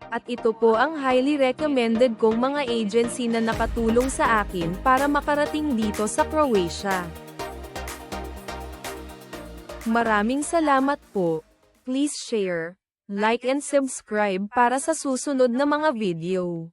At ito po ang highly recommended kong mga agency na nakatulong sa akin para makarating dito sa Croatia. Maraming salamat po. Please share, like and subscribe para sa susunod na mga video.